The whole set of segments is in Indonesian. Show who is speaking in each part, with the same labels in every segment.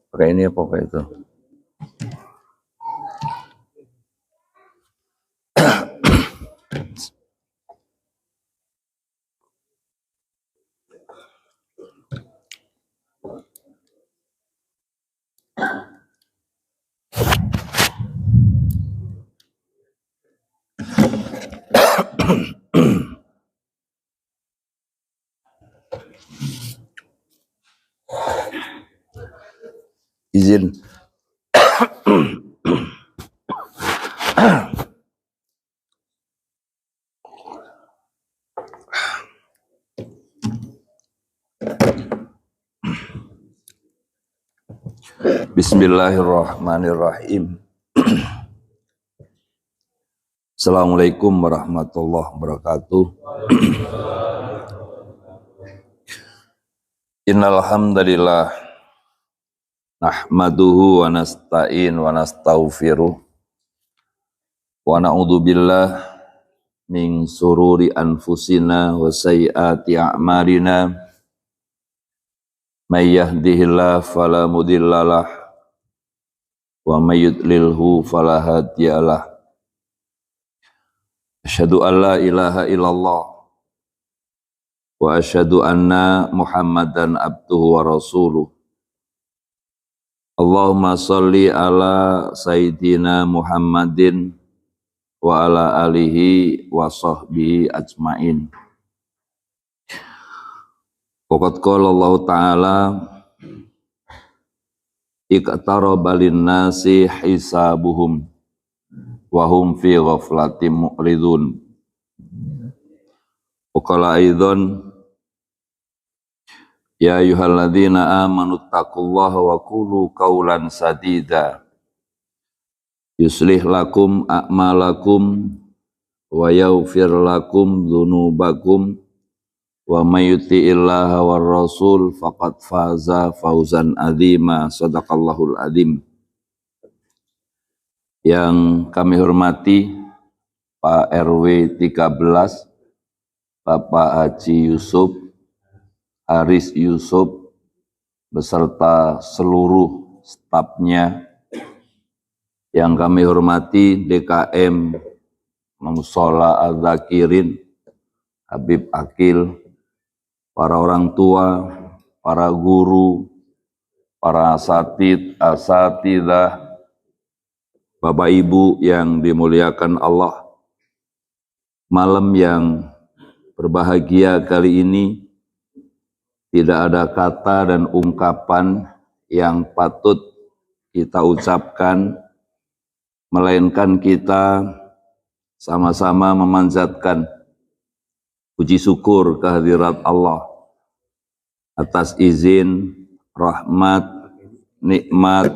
Speaker 1: Pakai ini apa pakai itu? Izin. Bismillahirrahmanirrahim. Assalamualaikum warahmatullahi wabarakatuh. Innal hamdalillah nahmaduhu wa nasta'in wa nastaghfiruh wa na'udzu billah min sururi anfusina wa sayyiati a'malina may yahdihillahu fala mudhillalah wa may yudlilhu fala hadiyalah. Asyhadu an la ilaha illallah wa asyhadu anna Muhammadan abduhu wa rasuluh. Allahumma sholli ala sayyidina Muhammadin wa ala alihi wa sahbihi ajmain. Waqad qala Allah Ta'ala iqtaraba lin-nasi hisabuhum wa hum fi ghaflatin mu'ridun. Wa qala aidan ya ayyuhalladzina amanu taqullaha wa qulu qawlan sadida yuslih lakum a'malakum wa yaghfir lakum dzunubakum wa may yuti'illaha war rasul faqad faza fawzan adzima. Shadaqallahul adzim. Yang kami hormati Pak RW 13 Bapak Haji Yusuf Haris Yusuf beserta seluruh stafnya, yang kami hormati DKM Mushola Al-Zakirin Habib Akil, para orang tua, para guru, para asatidzah, Bapak Ibu yang dimuliakan Allah. Malam yang berbahagia kali ini tidak ada kata dan ungkapan yang patut kita ucapkan, melainkan kita sama-sama memanjatkan puji syukur kehadirat Allah atas izin, rahmat, nikmat,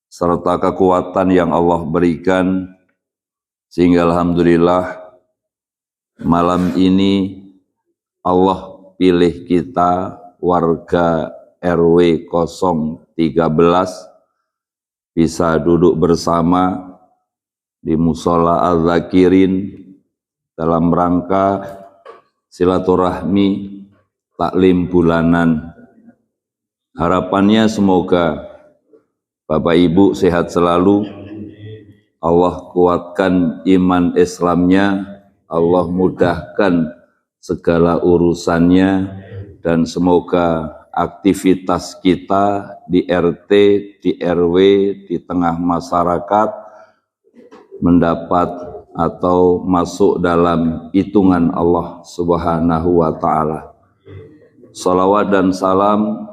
Speaker 1: serta kekuatan yang Allah berikan, sehingga alhamdulillah malam ini Allah pilih kita warga RW 013 bisa duduk bersama di Mushola Al-Zakirin dalam rangka silaturahmi taklim bulanan. Harapannya semoga Bapak Ibu sehat selalu, Allah kuatkan iman Islamnya, Allah mudahkan segala urusannya, dan semoga aktivitas kita di RT, di RW, di tengah masyarakat mendapat atau masuk dalam hitungan Allah Subhanahu wa Ta'ala. Salawat dan salam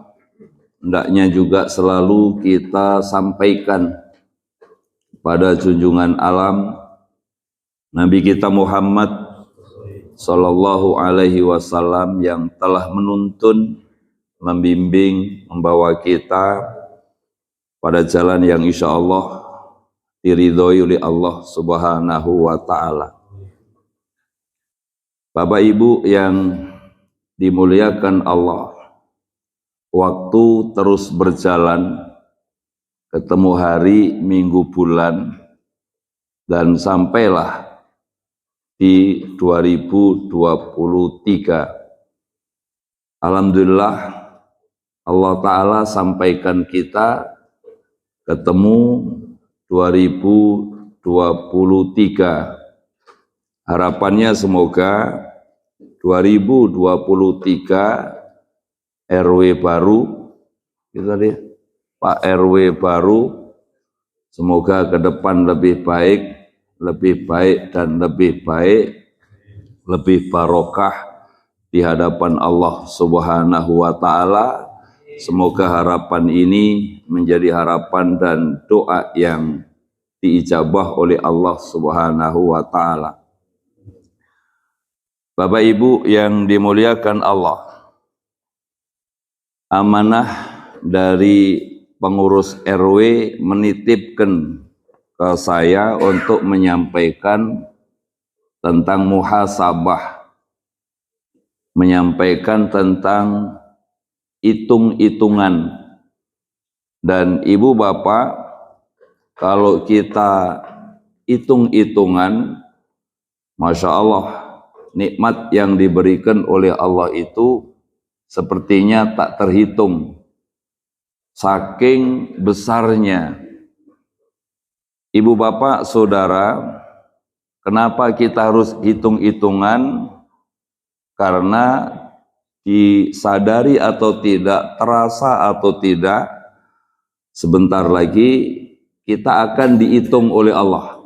Speaker 1: hendaknya juga selalu kita sampaikan pada junjungan alam Nabi kita Muhammad Sallallahu Alaihi Wasallam, yang telah menuntun, membimbing, membawa kita pada jalan yang insya Allah diridhoi oleh Allah Subhanahu wa Ta'ala. Bapak Ibu yang dimuliakan Allah, waktu terus berjalan, ketemu hari, minggu, bulan, dan sampailah di 2023. Alhamdulillah Allah Ta'ala sampaikan kita ketemu 2023. Harapannya semoga 2023 RW baru, itu tadi Pak RW baru, semoga ke depan lebih baik dan lebih baik, lebih barokah di hadapan Allah Subhanahu wa Ta'ala. Semoga harapan ini menjadi harapan dan doa yang diijabah oleh Allah Subhanahu wa Ta'ala. Bapak Ibu yang dimuliakan Allah, amanah dari pengurus RW menitipkan ke saya untuk menyampaikan tentang muhasabah, menyampaikan tentang hitung-hitungan. Dan Ibu Bapak, kalau kita hitung-hitungan, Masya Allah, nikmat yang diberikan oleh Allah itu sepertinya tak terhitung, saking besarnya. Ibu Bapak Saudara, kenapa kita harus hitung-hitungan? Karena disadari atau tidak, terasa atau tidak, sebentar lagi kita akan dihitung oleh Allah.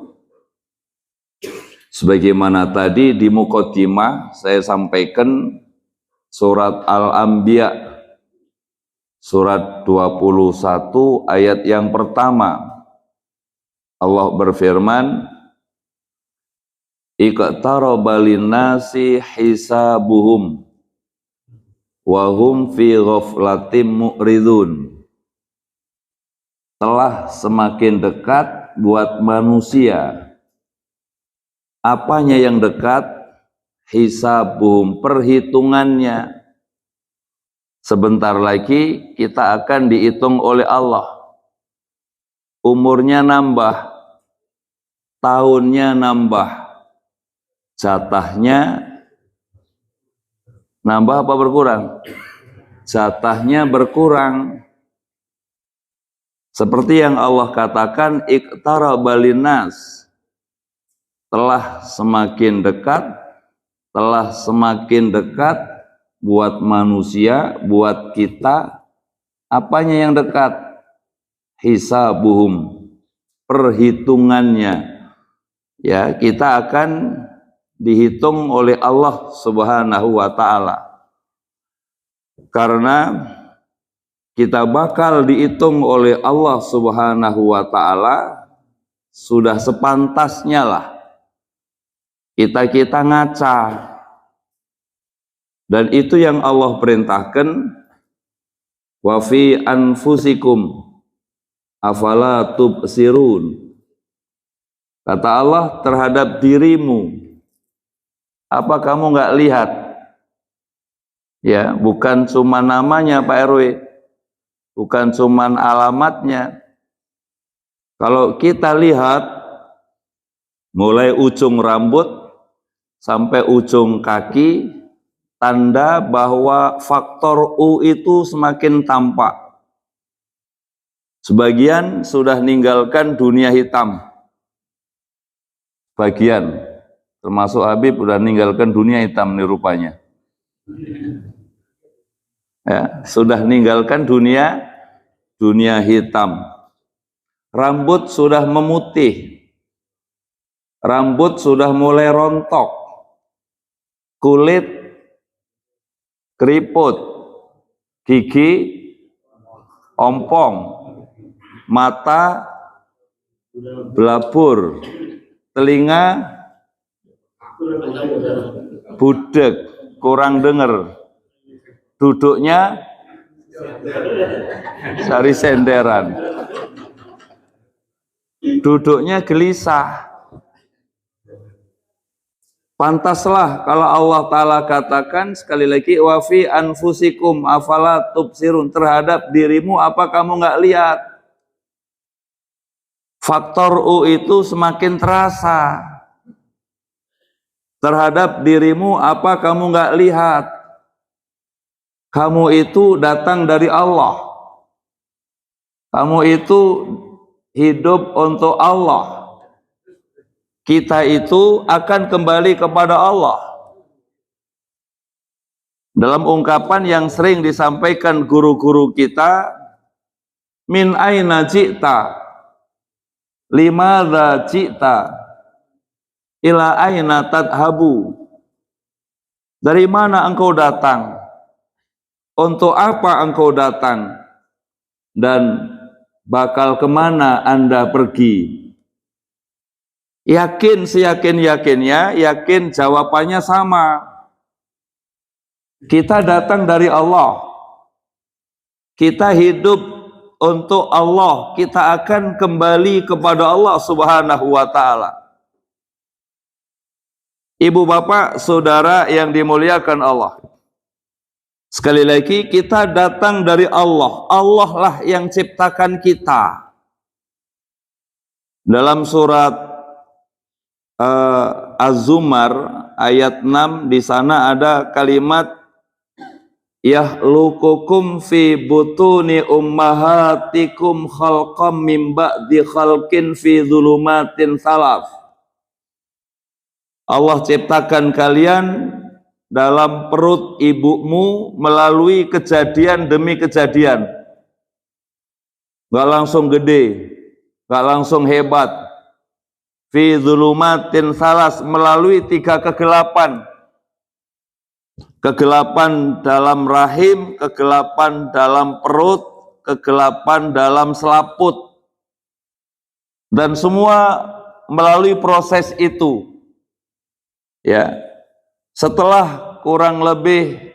Speaker 1: Sebagaimana tadi di muqaddimah saya sampaikan surat Al-Anbiya surat 21 ayat yang pertama, Allah berfirman, iqtaraba linnasi hisabuhum wa hum fi ghaflatin mu'ridun. Telah semakin dekat buat manusia. Apanya yang dekat? Hisabuhum, perhitungannya. Sebentar lagi kita akan dihitung oleh Allah. Umurnya nambah, tahunnya nambah, jatahnya nambah apa berkurang? Jatahnya berkurang. Seperti yang Allah katakan, iqtaraba linnas, telah semakin dekat buat manusia, buat kita. Apanya yang dekat? Hisabuhum, perhitungannya. Ya, kita akan dihitung oleh Allah Subhanahu wa Ta'ala. Karena kita bakal dihitung oleh Allah Subhanahu wa Ta'ala, sudah sepantasnya lah kita ngaca. Dan itu yang Allah perintahkan, wa fi anfusikum afala tubsirun. Kata Allah terhadap dirimu, apa kamu nggak lihat? Ya, bukan cuma namanya Pak RW, bukan cuma alamatnya. Kalau kita lihat mulai ujung rambut sampai ujung kaki, tanda bahwa faktor U itu semakin tampak. Sebagian sudah meninggalkan dunia hitam. Bagian, termasuk Habib, sudah meninggalkan dunia hitam nih rupanya. Ya, sudah meninggalkan dunia hitam. Rambut sudah memutih. Rambut sudah mulai rontok. Kulit keriput, gigi ompong, mata belabur, telinga budek, kurang dengar, duduknya sari senderan, duduknya gelisah. Pantaslah kalau Allah Ta'ala katakan sekali lagi, wa fi anfusikum afala tubsirun, terhadap dirimu apa kamu nggak lihat? Faktor U itu semakin terasa. Terhadap dirimu apa kamu nggak lihat? Kamu itu datang dari Allah. Kamu itu hidup untuk Allah. Kita itu akan kembali kepada Allah. Dalam ungkapan yang sering disampaikan guru-guru kita, min aina ji'ta, limadza ji'ta, ila aina tadhabu. Dari mana engkau datang? Untuk apa engkau datang? Dan bakal kemana Anda pergi? Yakin seyakin-yakinnya, yakin jawabannya sama. Kita datang dari Allah. Kita hidup untuk Allah. Kita akan kembali kepada Allah Subhanahu wa ta'ala. Ibu bapak, saudara yang dimuliakan Allah. Sekali lagi, kita datang dari Allah. Allah lah yang ciptakan kita. Dalam surat Az-Zumar ayat 6, di sana ada kalimat yahlukukum fi butuni ummahatikum khalqam min ba'di khalqin fi dhulumatin thalaf. Allah ciptakan kalian dalam perut ibumu melalui kejadian demi kejadian. Gak langsung gede, gak langsung hebat. Fi dhulumatin thalas, melalui 3 kegelapan. Kegelapan dalam rahim, kegelapan dalam perut, kegelapan dalam selaput. Dan semua melalui proses itu. Ya. Setelah kurang lebih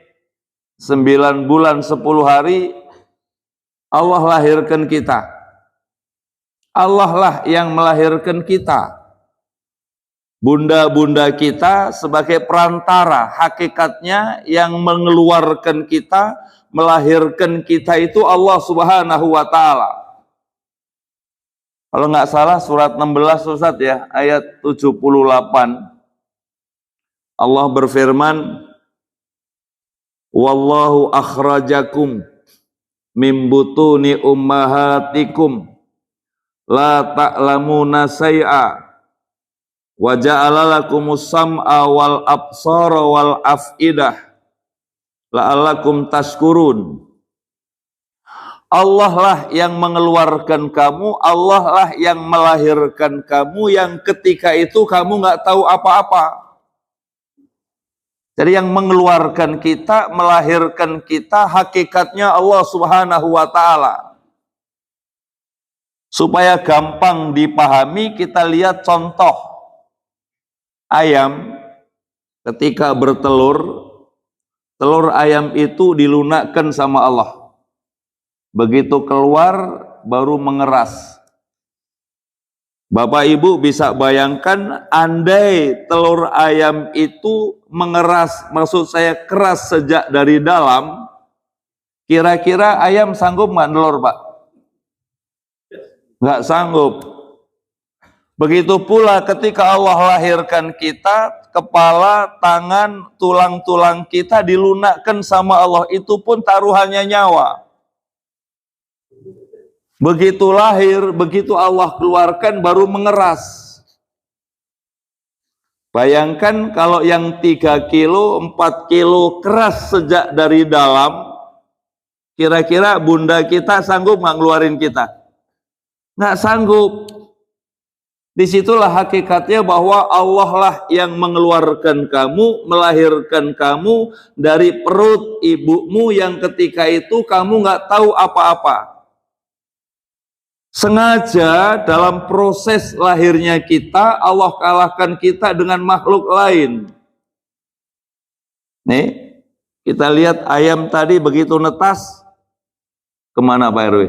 Speaker 1: 9 bulan 10 hari, Allah lahirkan kita. Allah lah yang melahirkan kita. Bunda-bunda kita sebagai perantara, hakikatnya yang mengeluarkan kita, melahirkan kita itu Allah Subhanahu wa ta'ala. Kalau nggak salah surat 16 Ustaz ya, ayat 78. Allah berfirman, wallahu akhrajakum min butuni ummahatikum la ta'lamuna say'a wa ja'ala lakumus sam'a wal absara wal af'idah la'allakum tashkurun. Allah lah yang mengeluarkan kamu, Allah lah yang melahirkan kamu, yang ketika itu kamu nggak tahu apa-apa. Jadi yang mengeluarkan kita, melahirkan kita, hakikatnya Allah Subhanahu wa ta'ala. Supaya gampang dipahami, kita lihat contoh ayam ketika bertelur. Telur ayam itu dilunakkan sama Allah. Begitu keluar baru mengeras. Bapak Ibu bisa bayangkan, andai telur ayam itu mengeras, maksud saya keras sejak dari dalam, kira-kira ayam sanggup nggak telur, Pak? Nggak sanggup. Begitu pula ketika Allah lahirkan kita, kepala, tangan, tulang-tulang kita dilunakkan sama Allah, itu pun taruhannya nyawa. Begitu lahir, begitu Allah keluarkan baru mengeras. Bayangkan kalau yang 3 kilo, 4 kilo keras sejak dari dalam, kira-kira bunda kita sanggup nggak ngeluarin kita? Nggak sanggup. Disitulah hakikatnya bahwa Allah lah yang mengeluarkan kamu, melahirkan kamu dari perut ibumu yang ketika itu kamu nggak tahu apa-apa. Sengaja dalam proses lahirnya kita, Allah kalahkan kita dengan makhluk lain. Nih, kita lihat ayam tadi begitu netas, kemana Pak RW?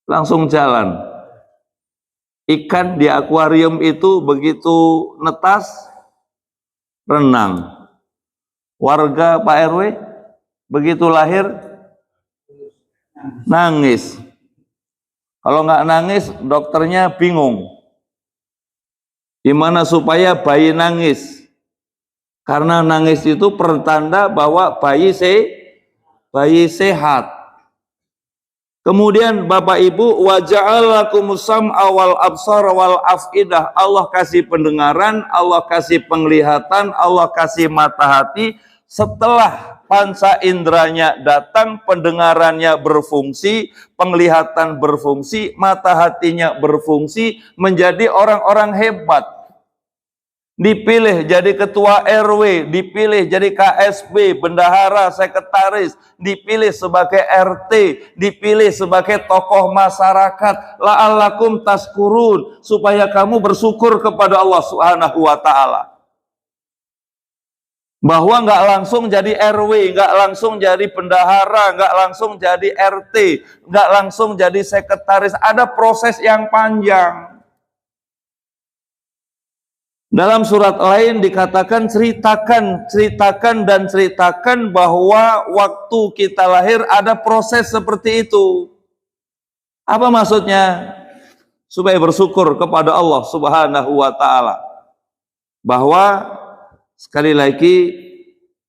Speaker 1: Langsung jalan. Ikan di akuarium itu begitu netas, renang. Warga Pak RW, begitu lahir, nangis. Kalau nggak nangis, dokternya bingung. Gimana supaya bayi nangis? Karena nangis itu pertanda bahwa bayi bayi sehat. Kemudian Bapak Ibu, wa ja'alakumus sam'a wal absar wal afidah. Allah kasih pendengaran, Allah kasih penglihatan, Allah kasih mata hati. Setelah panca inderanya datang, pendengarannya berfungsi, penglihatan berfungsi, mata hatinya berfungsi, menjadi orang-orang hebat. Dipilih jadi ketua RW, dipilih jadi KSB, bendahara, sekretaris, dipilih sebagai RT, dipilih sebagai tokoh masyarakat. La'allakum tashkurun, supaya kamu bersyukur kepada Allah Subhanahu wa ta'ala. Bahwa nggak langsung jadi RW, nggak langsung jadi bendahara, nggak langsung jadi RT, nggak langsung jadi sekretaris. Ada proses yang panjang. Dalam surat lain dikatakan ceritakan bahwa waktu kita lahir ada proses seperti itu. Apa maksudnya? Supaya bersyukur kepada Allah Subhanahu wa ta'ala. Bahwa sekali lagi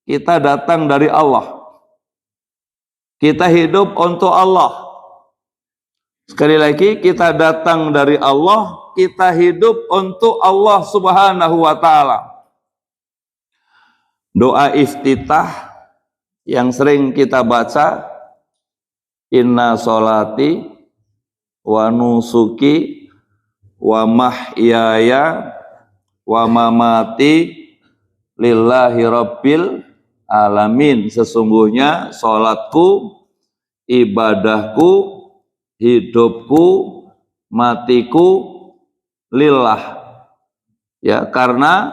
Speaker 1: kita datang dari Allah. Kita hidup untuk Allah. Sekali lagi kita datang dari Allah, kita hidup untuk Allah Subhanahu wa ta'ala. Doa iftitah yang sering kita baca, inna sholati wa nusuki wa mahyaya wa mamati lillahi rabbil alamin. Sesungguhnya sholatku, ibadahku, hidupku, matiku lillah, ya, karena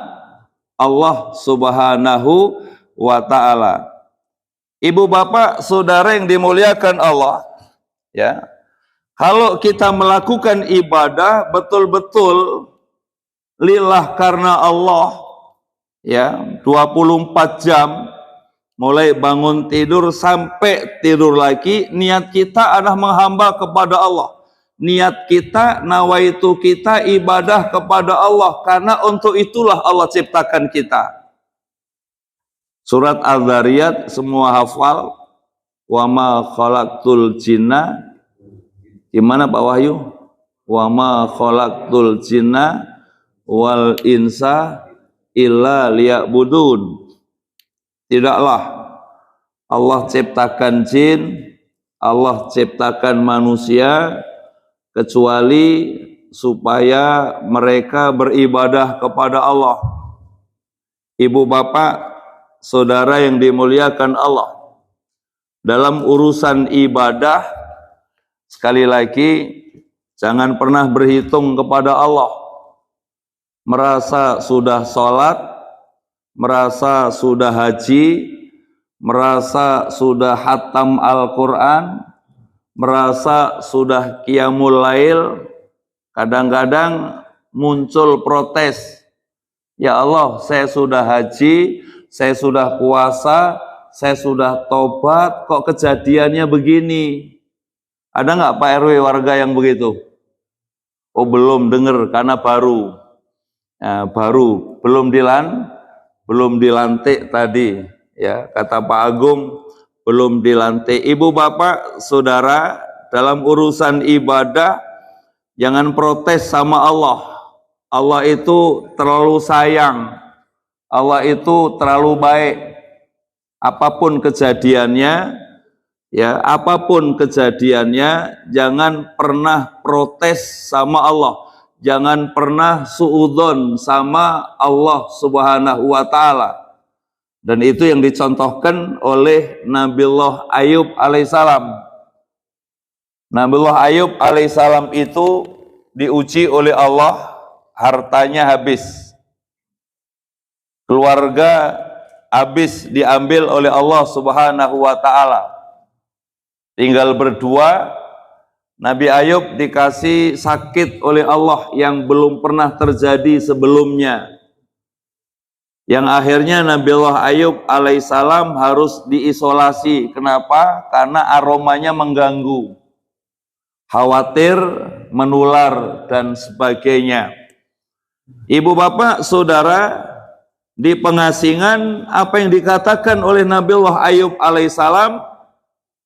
Speaker 1: Allah Subhanahu wa ta'ala. Ibu bapak saudara yang dimuliakan Allah, ya, kalau kita melakukan ibadah betul-betul lillah karena Allah, ya, 24 jam mulai bangun tidur sampai tidur lagi, niat kita adalah menghamba kepada Allah. Niat kita, nawaitu kita ibadah kepada Allah, karena untuk itulah Allah ciptakan kita. Surat Az-Zariyat semua hafal. Wa ma khalaqtul jinna, gimana Pak Wahyu? Wa ma khalaqtul jinna wal insa illa liya'budun. Tidaklah Allah ciptakan jin, Allah ciptakan manusia kecuali supaya mereka beribadah kepada Allah. Ibu bapak, saudara yang dimuliakan Allah, dalam urusan ibadah sekali lagi jangan pernah berhitung kepada Allah. Merasa sudah sholat, merasa sudah haji, merasa sudah hatam Al-Quran, merasa sudah qiyamul lail, kadang-kadang muncul protes. Ya Allah, saya sudah haji, saya sudah puasa, saya sudah tobat, kok kejadiannya begini? Ada nggak Pak RW warga yang begitu? Oh belum dengar karena baru. Ya, baru, belum dilantik tadi, ya, kata Pak Agung, belum dilantik. Ibu bapak saudara, dalam urusan ibadah jangan protes sama Allah. Allah itu terlalu sayang, Allah itu terlalu baik. Apapun kejadiannya, ya, apapun kejadiannya, jangan pernah protes sama Allah. Jangan pernah suudzon sama Allah Subhanahu wa ta'ala. Dan itu yang dicontohkan oleh Nabiullah Ayub alaihissalam. Nabiullah Ayub alaihissalam itu diuji oleh Allah, hartanya habis. Keluarga habis diambil oleh Allah Subhanahu wa ta'ala. Tinggal berdua. Nabi Ayub dikasih sakit oleh Allah yang belum pernah terjadi sebelumnya. Yang akhirnya Nabiullah Ayub alaihissalam harus diisolasi. Kenapa? Karena aromanya mengganggu. Khawatir menular dan sebagainya. Ibu bapak saudara, di pengasingan apa yang dikatakan oleh Nabiullah Ayub alaihissalam,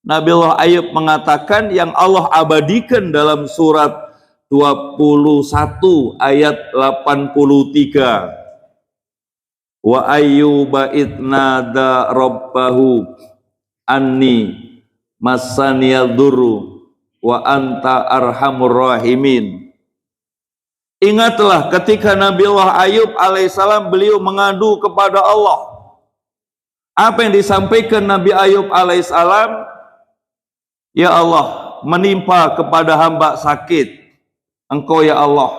Speaker 1: Nabiullah Ayub mengatakan yang Allah abadikan dalam surat 21 ayat 83. Wa ayyuba idnada rabbahu anni massaniyal durru wa anta arhamur rahimin. Ingatlah ketika Nabiullah Ayub alaihissalam beliau mengadu kepada Allah. Apa yang disampaikan Nabi Ayub alaihissalam? Ya Allah, menimpa kepada hamba sakit. Engkau ya Allah,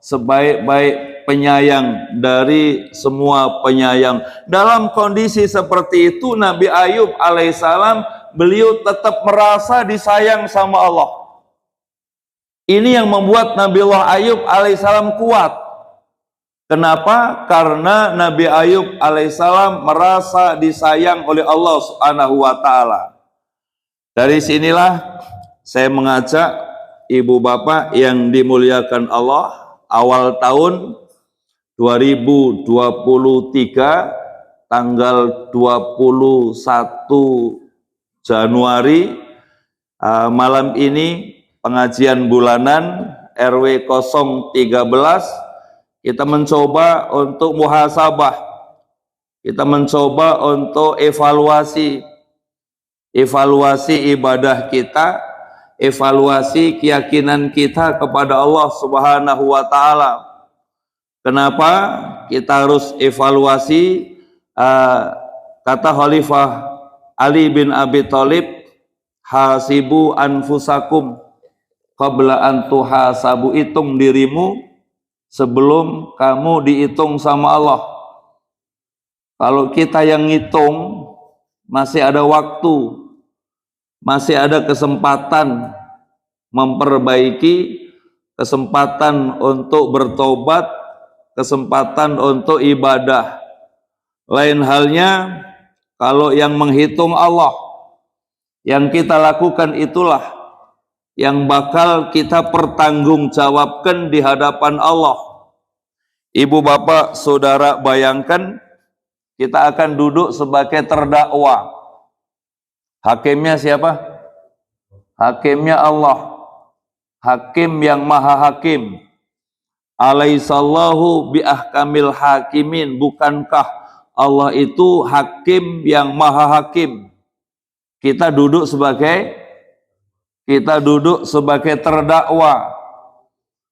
Speaker 1: sebaik-baik penyayang dari semua penyayang. Dalam kondisi seperti itu, Nabi Ayub alaihissalam, beliau tetap merasa disayang sama Allah. Ini yang membuat Nabiullah Ayub alaihissalam kuat. Kenapa? Karena Nabi Ayub alaihissalam merasa disayang oleh Allah Subhanahu wa ta'ala. Dari sinilah saya mengajak ibu bapak yang dimuliakan Allah, awal tahun 2023 tanggal 21 Januari malam ini pengajian bulanan RW 013, kita mencoba untuk muhasabah, kita mencoba untuk evaluasi ibadah kita, evaluasi keyakinan kita kepada Allah Subhanahu wa ta'ala. Kenapa kita harus evaluasi? Kata Khalifah Ali bin Abi Thalib, hasibu anfusakum qabla an tuhasabu, hitung dirimu sebelum kamu dihitung sama Allah. Kalau kita yang ngitung, masih ada waktu, masih ada kesempatan memperbaiki, kesempatan untuk bertobat, kesempatan untuk ibadah. Lain halnya kalau yang menghitung Allah, yang kita lakukan itulah yang bakal kita pertanggungjawabkan di hadapan Allah. Ibu bapak saudara, bayangkan kita akan duduk sebagai terdakwa. Hakimnya siapa? Hakimnya Allah. Hakim yang maha hakim. Alaihissallahu biahkamil hakimin. Bukankah Allah itu hakim yang maha hakim? Kita duduk sebagai terdakwa,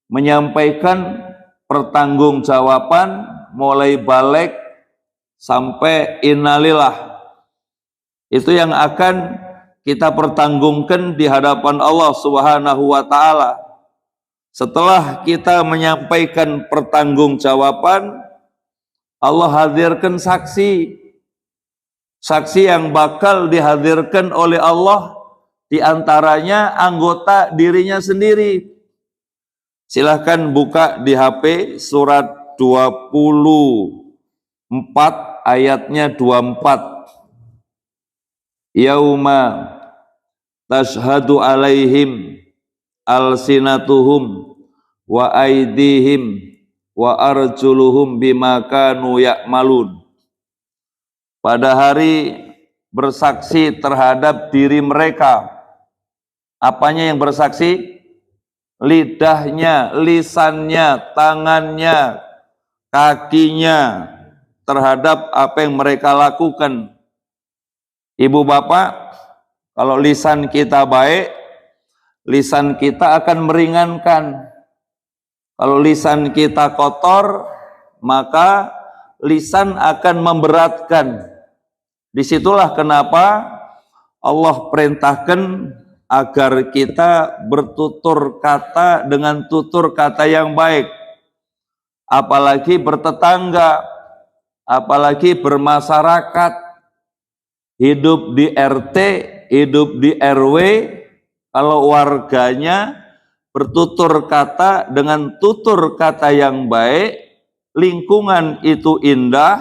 Speaker 1: menyampaikan pertanggungjawaban mulai balik sampai innalillah. Itu yang akan kita pertanggungkan di hadapan Allah Subhanahu wa ta'ala. Setelah kita menyampaikan pertanggungjawaban, Allah hadirkan saksi. Saksi yang bakal dihadirkan oleh Allah, diantaranya anggota dirinya sendiri. Silahkan buka di HP surat 24 ayatnya 24. Yauma tashhadu alaihim alsinatuhum wa aidihim wa arjuluhum bima kanu ya'malun. Pada hari bersaksi terhadap diri mereka. Apanya yang bersaksi? Lidahnya, lisannya, tangannya, kakinya, terhadap apa yang mereka lakukan. Ibu bapak, kalau lisan kita baik, lisan kita akan meringankan. Kalau lisan kita kotor, maka lisan akan memberatkan. Disitulah kenapa Allah perintahkan agar kita bertutur kata dengan tutur kata yang baik. Apalagi bertetangga, apalagi bermasyarakat, hidup di RT, hidup di RW, kalau warganya bertutur kata dengan tutur kata yang baik, lingkungan itu indah,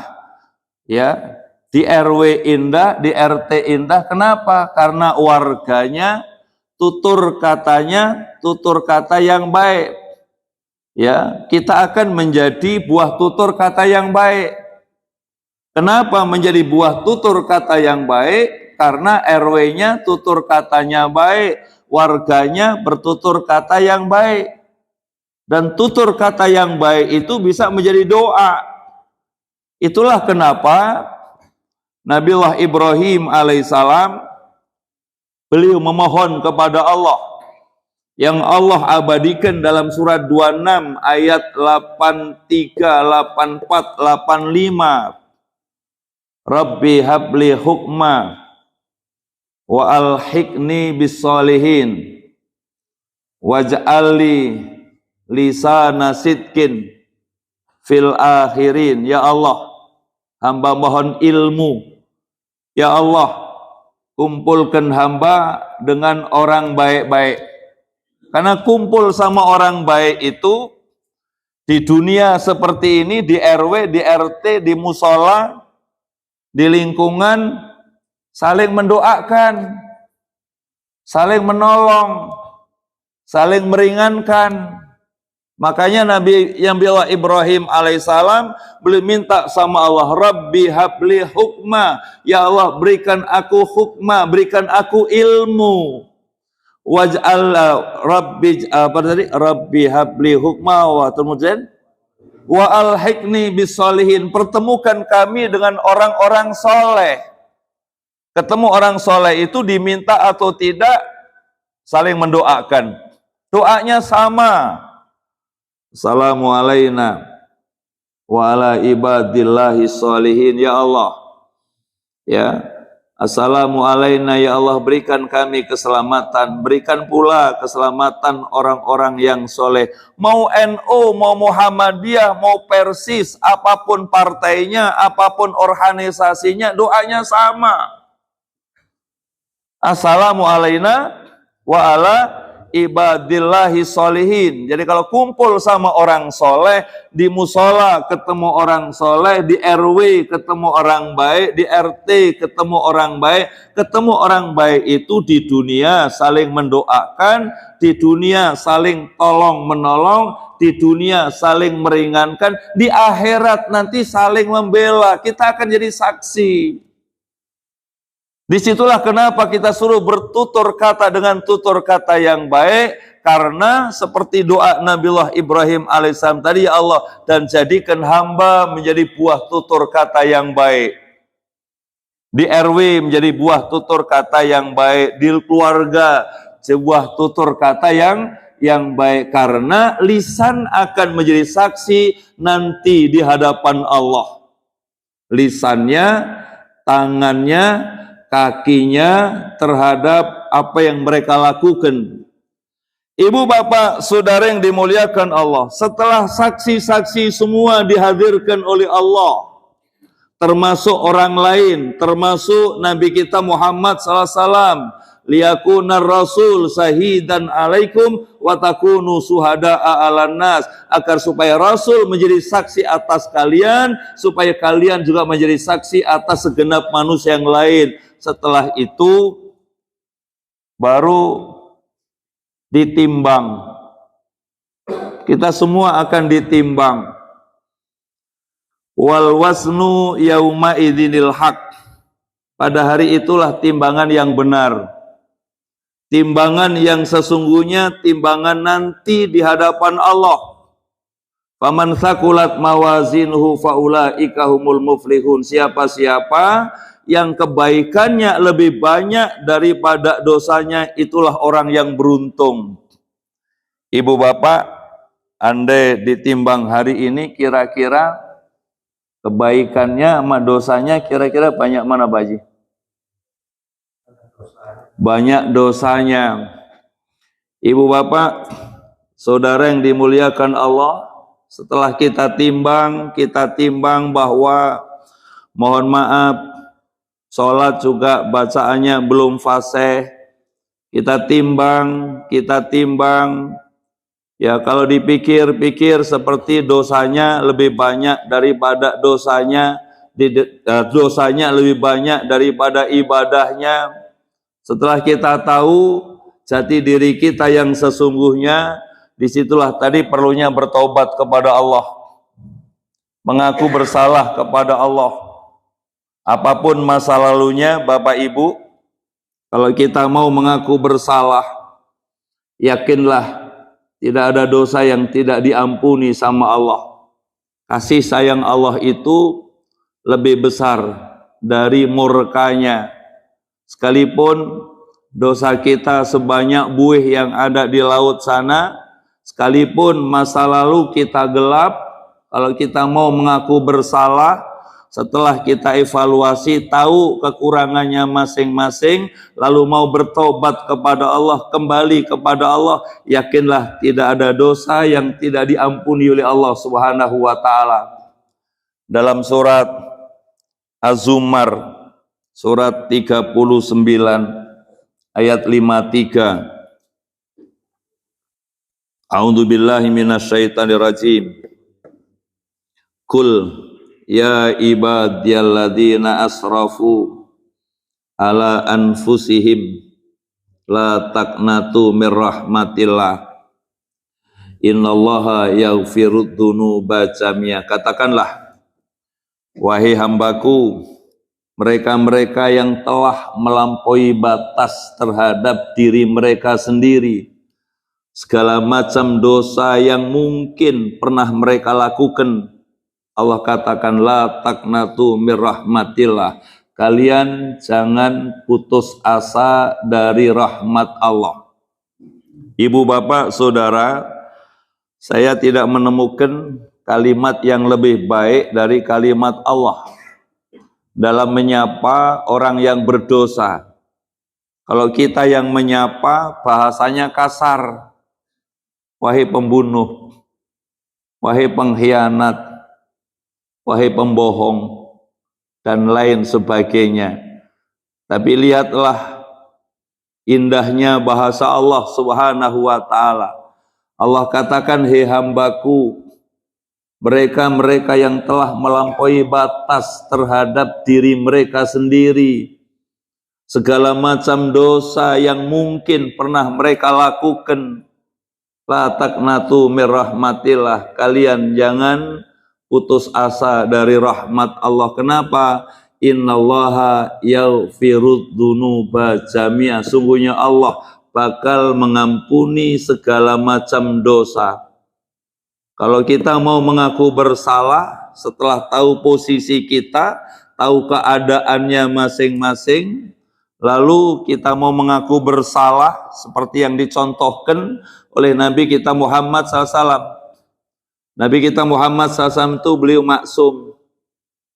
Speaker 1: ya, di RW indah, di RT indah. Kenapa? Karena warganya tutur katanya tutur kata yang baik. Ya, kita akan menjadi buah tutur kata yang baik. Kenapa menjadi buah tutur kata yang baik? karena RW-nya tutur katanya baik, warganya bertutur kata yang baik. Dan tutur kata yang baik itu bisa menjadi doa. Itulah kenapa Nabiullah Ibrahim alaihissalam beliau memohon kepada Allah yang Allah abadikan dalam surat 26 ayat 83, 84, 85. Rabbi habli hukma wa alhiqni bis-sholihin waj'alli lisana sidqin fil akhirin. Ya Allah, hamba mohon ilmu. Ya Allah, kumpulkan hamba dengan orang baik-baik. Karena kumpul sama orang baik itu di dunia seperti ini, di RW, di RT, di musola, di lingkungan, saling mendoakan, saling menolong, saling meringankan. Makanya Nabi Ibrahim alaihissalam beliau minta sama Allah, Rabbi habli hukma, ya Allah berikan aku hukma, berikan aku ilmu. Waj'al Rabbi habli hukma wa kemudian wa alhiqni bis-sholihin, pertemukan kami dengan orang-orang soleh. Ketemu orang soleh itu diminta atau tidak saling mendoakan. Doanya sama. Assalamu alayna wa ala ibadillahi sholihin. Ya Allah, ya, assalamu alayna, ya Allah berikan kami keselamatan, berikan pula keselamatan orang-orang yang soleh. Mau NU, mau Muhammadiyah, mau Persis, apapun partainya, apapun organisasinya, doanya sama. Assalamu alayna wa ala ibadillahi sholihin. Jadi kalau kumpul sama orang soleh, di musola ketemu orang soleh, di RW ketemu orang baik, di RT ketemu orang baik. Ketemu orang baik itu di dunia saling mendoakan, di dunia saling tolong menolong, di dunia saling meringankan, di akhirat nanti saling membela. Kita akan jadi saksi. Disitulah kenapa kita suruh bertutur kata dengan tutur kata yang baik, karena seperti doa Nabiullah Ibrahim alaihissalam tadi, ya Allah, dan jadikan hamba menjadi buah tutur kata yang baik. Di RW menjadi buah tutur kata yang baik, di keluarga sebuah tutur kata yang baik, karena lisan akan menjadi saksi nanti di hadapan Allah. Lisannya, tangannya, kakinya terhadap apa yang mereka lakukan. Ibu bapak saudara yang dimuliakan Allah, setelah saksi-saksi semua dihadirkan oleh Allah, termasuk orang lain, termasuk Nabi kita Muhammad SAW, liyakunar rasul sahidan alaikum wa takunu suhada'a 'alan nas, agar supaya rasul menjadi saksi atas kalian, supaya kalian juga menjadi saksi atas segenap manusia yang lain. Setelah itu baru ditimbang. Kita semua akan ditimbang. Wal wasnu yauma idzinil haq. Pada hari itulah timbangan yang benar. Timbangan yang sesungguhnya, timbangan nanti di hadapan Allah. Faman thaqulat mawazinuhu faulaika humul muflihun. Siapa-siapa yang kebaikannya lebih banyak daripada dosanya, itulah orang yang beruntung. Ibu bapak, andai ditimbang hari ini, kira-kira kebaikannya sama dosanya kira-kira banyak mana Pak Haji? Banyak dosanya. Ibu bapak, saudara yang dimuliakan Allah, setelah kita timbang bahwa mohon maaf, sholat juga bacaannya belum fasih. Kita timbang. Ya kalau dipikir-pikir seperti dosanya lebih banyak daripada dosanya lebih banyak daripada ibadahnya. Setelah kita tahu jati diri kita yang sesungguhnya, disitulah tadi perlunya bertobat kepada Allah, mengaku bersalah kepada Allah. Apapun masa lalunya, Bapak Ibu, Kalau kita mau mengaku bersalah, yakinlah tidak ada dosa yang tidak diampuni sama Allah. Kasih sayang Allah itu lebih besar dari murkanya. Sekalipun dosa kita sebanyak buih yang ada di laut sana, sekalipun masa lalu kita gelap, kalau kita mau mengaku bersalah, setelah kita evaluasi, tahu kekurangannya masing-masing, lalu mau bertobat kepada Allah, kembali kepada Allah, yakinlah tidak ada dosa yang tidak diampuni oleh Allah Subhanahu wa ta'ala. Dalam surat Az-Zumar, surat 39, ayat 53. A'udzu billahi minasyaitonir rajim. Qul ya ibadiyalladzina asrafu ala anfusihim la taqnatu mir rahmatillah innallaha yaghfirud dzunuba jami'a. Katakanlah, wahai hambaku, mereka-mereka yang telah melampaui batas terhadap diri mereka sendiri, segala macam dosa yang mungkin pernah mereka lakukan, Allah katakan la taqnatu mir rahmatillah, kalian jangan putus asa dari rahmat Allah. Ibu bapak saudara, saya tidak menemukan kalimat yang lebih baik dari kalimat Allah dalam menyapa orang yang berdosa. Kalau kita yang menyapa, bahasanya kasar. Wahai pembunuh, wahai pengkhianat, wahai pembohong, dan lain sebagainya. Tapi lihatlah indahnya bahasa Allah Subhanahu wa ta'ala. Allah katakan, hei hambaku, mereka-mereka yang telah melampaui batas terhadap diri mereka sendiri, segala macam dosa yang mungkin pernah mereka lakukan, la taqnatu mir rahmatillah, kalian jangan putus asa dari rahmat Allah. Kenapa? Innallaha yaghfirud dzunuba jami'a, sungguhnya Allah bakal mengampuni segala macam dosa. Kalau kita mau mengaku bersalah setelah tahu posisi kita, tahu keadaannya masing-masing, lalu kita mau mengaku bersalah seperti yang dicontohkan oleh Nabi kita Muhammad SAW. Nabi kita Muhammad SAW itu beliau maksum.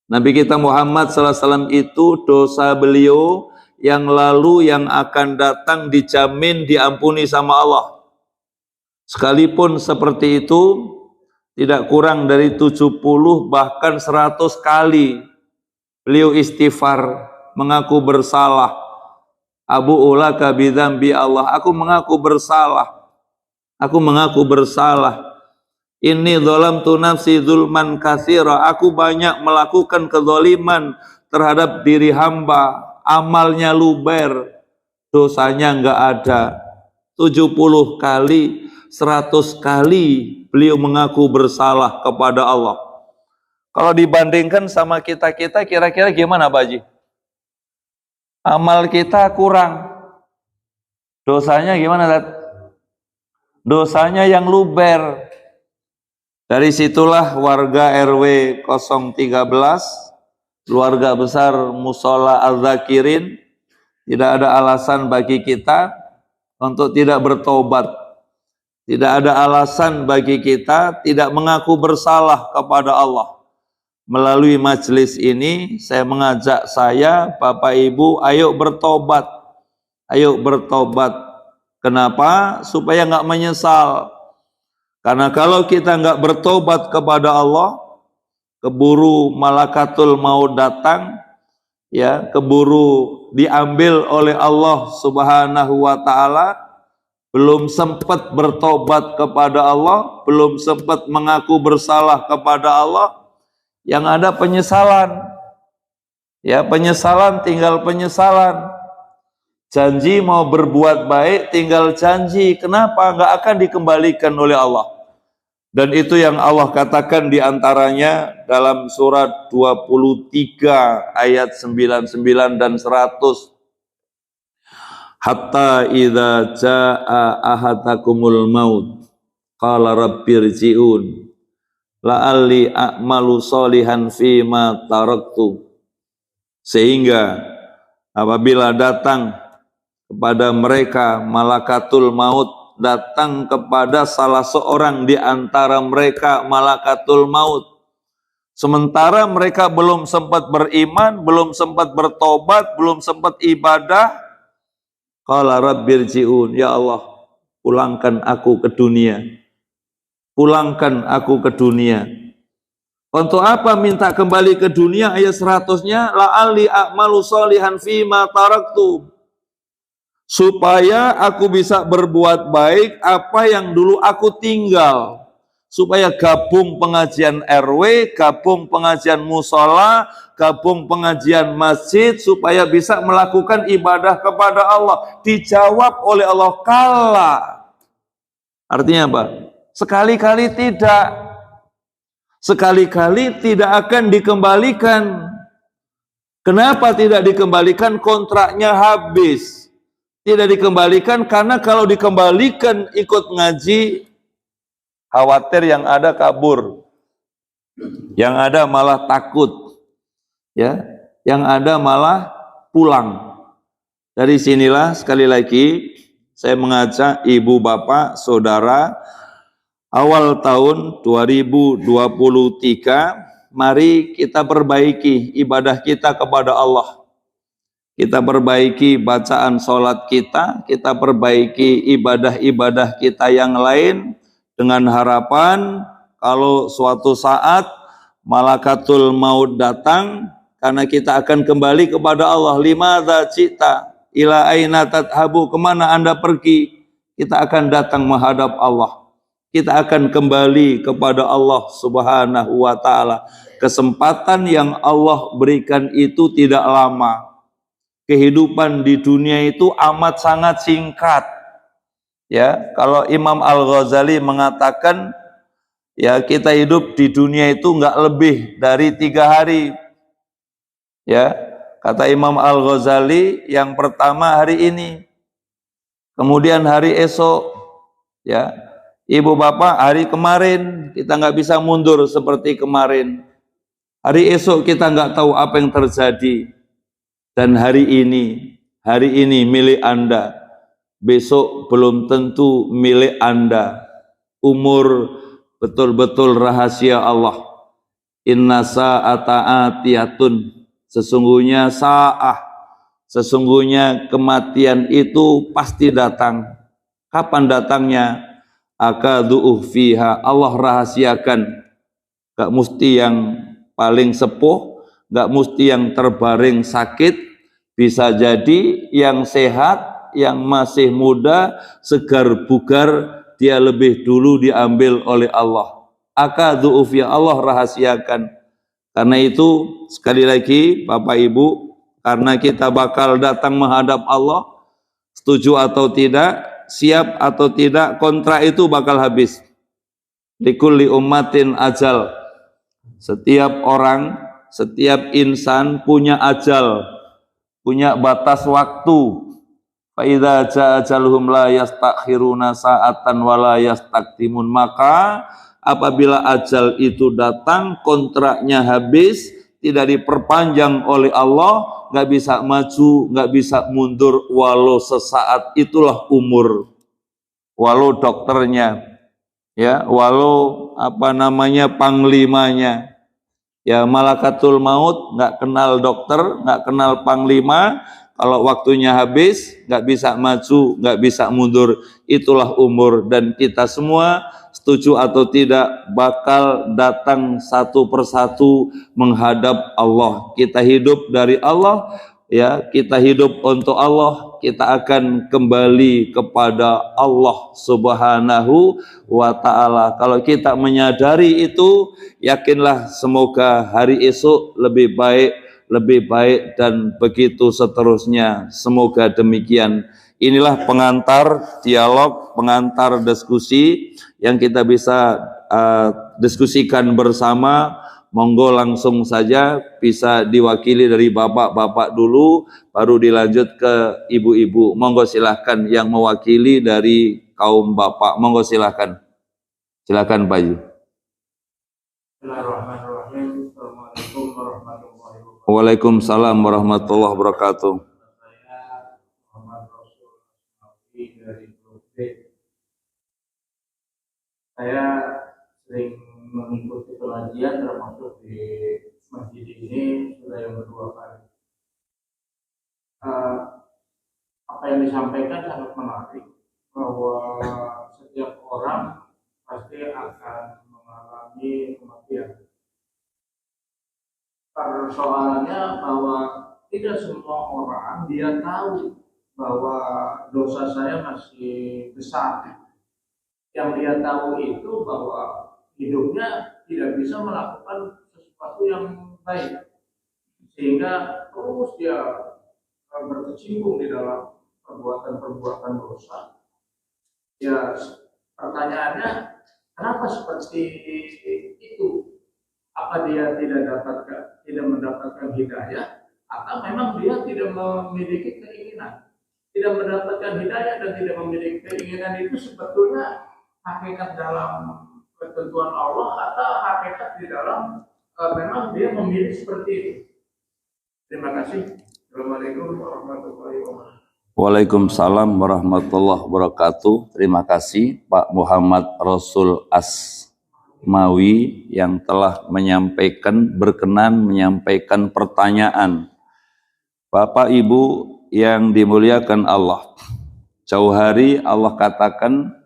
Speaker 1: Nabi kita Muhammad SAW itu dosa beliau yang lalu yang akan datang dijamin diampuni sama Allah. Sekalipun seperti itu, tidak kurang dari 70 bahkan 100 kali beliau istighfar, mengaku bersalah. Abu ulaka bidzambi Allah, aku mengaku bersalah. Aku mengaku bersalah. Inni dzalamtu nafsi dzulman katsira, aku banyak melakukan kezaliman terhadap diri hamba. Amalnya luber, dosanya enggak ada. 70 kali, 100 kali beliau mengaku bersalah kepada Allah. Kalau dibandingkan sama kita-kita, kira-kira gimana Pak Haji? Amal kita kurang, dosanya gimana Dad? Dosanya yang luber. Dari situlah warga RW 013, keluarga besar Musola Al-Zakirin, tidak ada alasan bagi kita untuk tidak bertobat. Tidak ada alasan bagi kita tidak mengaku bersalah kepada Allah. Melalui majelis ini, saya mengajak Bapak Ibu, ayo bertobat. Ayo bertobat. Kenapa? Supaya nggak menyesal. Karena kalau kita nggak bertobat kepada Allah, keburu malakatul maut datang, ya, keburu diambil oleh Allah Subhanahu wa ta'ala, belum sempat bertobat kepada Allah, belum sempat mengaku bersalah kepada Allah, yang ada penyesalan. Ya, penyesalan tinggal penyesalan. Janji mau berbuat baik tinggal janji. Kenapa? Nggak akan dikembalikan oleh Allah. Dan itu yang Allah katakan diantaranya dalam surat 23 ayat 99 dan 100. hatta idza jaa ahadakumul maut qala rabbirji'un la'alli a'malu sholihan fima taraktu, sehingga apabila datang kepada mereka malakatul maut, datang kepada salah seorang di antara mereka malakatul maut, sementara mereka belum sempat beriman, belum sempat bertobat, belum sempat ibadah, qala rabbirji'un, ya Allah, pulangkan aku ke dunia. Pulangkan aku ke dunia. Untuk apa minta kembali ke dunia? Ayat 100-nya, la'alli a'malu sholihan fima taraktu, supaya aku bisa berbuat baik apa yang dulu aku tinggal. Supaya gabung pengajian RW, gabung pengajian musola, gabung pengajian masjid, supaya bisa melakukan ibadah kepada Allah. Dijawab oleh Allah, kala. Artinya apa? Sekali-kali tidak. Sekali-kali tidak akan dikembalikan. Kenapa tidak dikembalikan? Kontraknya habis. Tidak dikembalikan karena kalau dikembalikan ikut ngaji, khawatir yang ada kabur, yang ada malah takut, ya, yang ada malah pulang. Dari sinilah sekali lagi saya mengajak ibu bapak saudara, awal tahun 2023, mari kita perbaiki ibadah kita kepada Allah. Kita perbaiki bacaan sholat kita perbaiki ibadah-ibadah kita yang lain, dengan harapan kalau suatu saat malakatul maut datang, karena kita akan kembali kepada Allah. Limadza cita ila aina tadhabu, kemana anda pergi? Kita akan datang menghadap Allah. Kita akan kembali kepada Allah Subhanahu wa ta'ala. Kesempatan yang Allah berikan itu tidak lama. Kehidupan di dunia itu amat sangat singkat. Ya, kalau Imam Al-Ghazali mengatakan, ya, kita hidup di dunia itu enggak lebih dari 3 hari. Ya, kata Imam Al-Ghazali, yang pertama hari ini, kemudian hari esok, ya, ibu bapak hari kemarin, kita nggak bisa mundur seperti kemarin. Hari esok kita nggak tahu apa yang terjadi. Dan hari ini milik Anda, besok belum tentu milik Anda. Umur betul-betul rahasia Allah. Inna sa'ata atiyatun, sesungguhnya sesungguhnya kematian itu pasti datang. Kapan datangnya? Akadu'uh fiha, Allah rahasiakan. Gak mesti yang paling sepuh, gak mesti yang terbaring sakit, bisa jadi yang sehat, yang masih muda, segar bugar, dia lebih dulu diambil oleh Allah. Akadu'uh fiha, Allah rahasiakan. Karena itu sekali lagi Bapak Ibu, karena kita bakal datang menghadap Allah, setuju atau tidak, siap atau tidak, kontrak itu bakal habis. Likulli ummatin ajal. Setiap orang, setiap insan punya ajal, punya batas waktu. Fa idza jaa ajaluhum la yastakhiruna sa'atan wa la yastaktimun, maka apabila ajal itu datang, kontraknya habis, tidak diperpanjang oleh Allah, nggak bisa maju, nggak bisa mundur, walau sesaat, itulah umur. Walau dokternya, ya, walau panglimanya, ya, malakatul maut nggak kenal dokter, nggak kenal panglima. Kalau waktunya habis, nggak bisa maju, nggak bisa mundur, itulah umur. Dan kita semua, setuju atau tidak, bakal datang satu persatu menghadap Allah. Kita hidup dari Allah, ya, kita hidup untuk Allah, kita akan kembali kepada Allah Subhanahu wa ta'ala. Kalau kita menyadari itu, yakinlah semoga hari esok lebih baik dan begitu seterusnya. Semoga demikian. Inilah pengantar dialog, pengantar diskusi yang kita bisa diskusikan bersama Monggo langsung saja, bisa diwakili dari bapak-bapak dulu, baru dilanjut ke ibu-ibu. Monggo silahkan yang mewakili dari kaum bapak. Monggo silahkan. Silahkan Pak Haji.
Speaker 2: Bismillahirrahmanirrahim. Assalamualaikum warahmatullahi wabarakatuh.
Speaker 1: Waalaikumsalam warahmatullahi wabarakatuh.
Speaker 2: Saya Muhammad Rasul dari Blok B. Saya sering mengikuti pengajian termasuk di masjid ini sudah yang kedua kali. Apa yang disampaikan sangat menarik, bahwa setiap orang pasti akan mengalami kematian. Persoalannya bahwa tidak semua orang dia tahu bahwa dosa saya masih besar. Yang dia tahu itu bahwa hidupnya tidak bisa melakukan sesuatu yang baik, sehingga terus dia berkecimpung di dalam perbuatan-perbuatan dosa. Ya, pertanyaannya, kenapa seperti itu? Apa dia tidak mendapatkan hidayah, atau memang dia tidak memiliki keinginan? Tidak mendapatkan hidayah dan tidak memiliki keinginan itu sebetulnya hakikat dalam ketentuan Allah, atau hakikat di dalam memang dia memilih seperti itu. Terima kasih. Assalamualaikum warahmatullahi wabarakatuh.
Speaker 1: Waalaikumsalam warahmatullahi wabarakatuh. Terima kasih Pak Muhammad Rasul Asmawi yang telah berkenan menyampaikan pertanyaan. Bapak Ibu yang dimuliakan Allah, jauh hari Allah katakan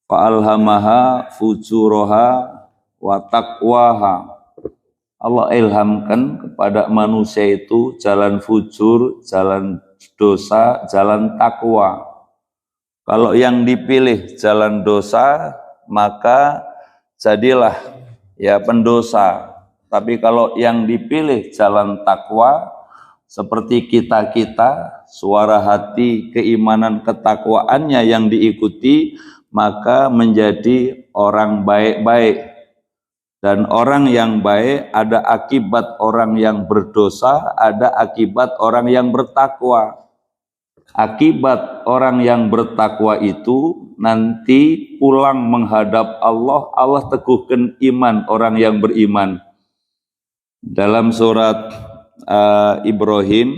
Speaker 1: fa'alhamaha fujuraha wa taqwaha. Allah ilhamkan kepada manusia itu jalan fujur, jalan dosa, jalan takwa. Kalau yang dipilih jalan dosa, maka jadilah ya pendosa. Tapi kalau yang dipilih jalan takwa, seperti kita-kita, suara hati, keimanan, ketakwaannya yang diikuti, maka menjadi orang baik-baik. Dan orang yang baik ada akibat orang yang berdosa, ada akibat orang yang bertakwa. Akibat orang yang bertakwa itu nanti pulang menghadap Allah, Allah teguhkan iman orang yang beriman. Dalam surat Ibrahim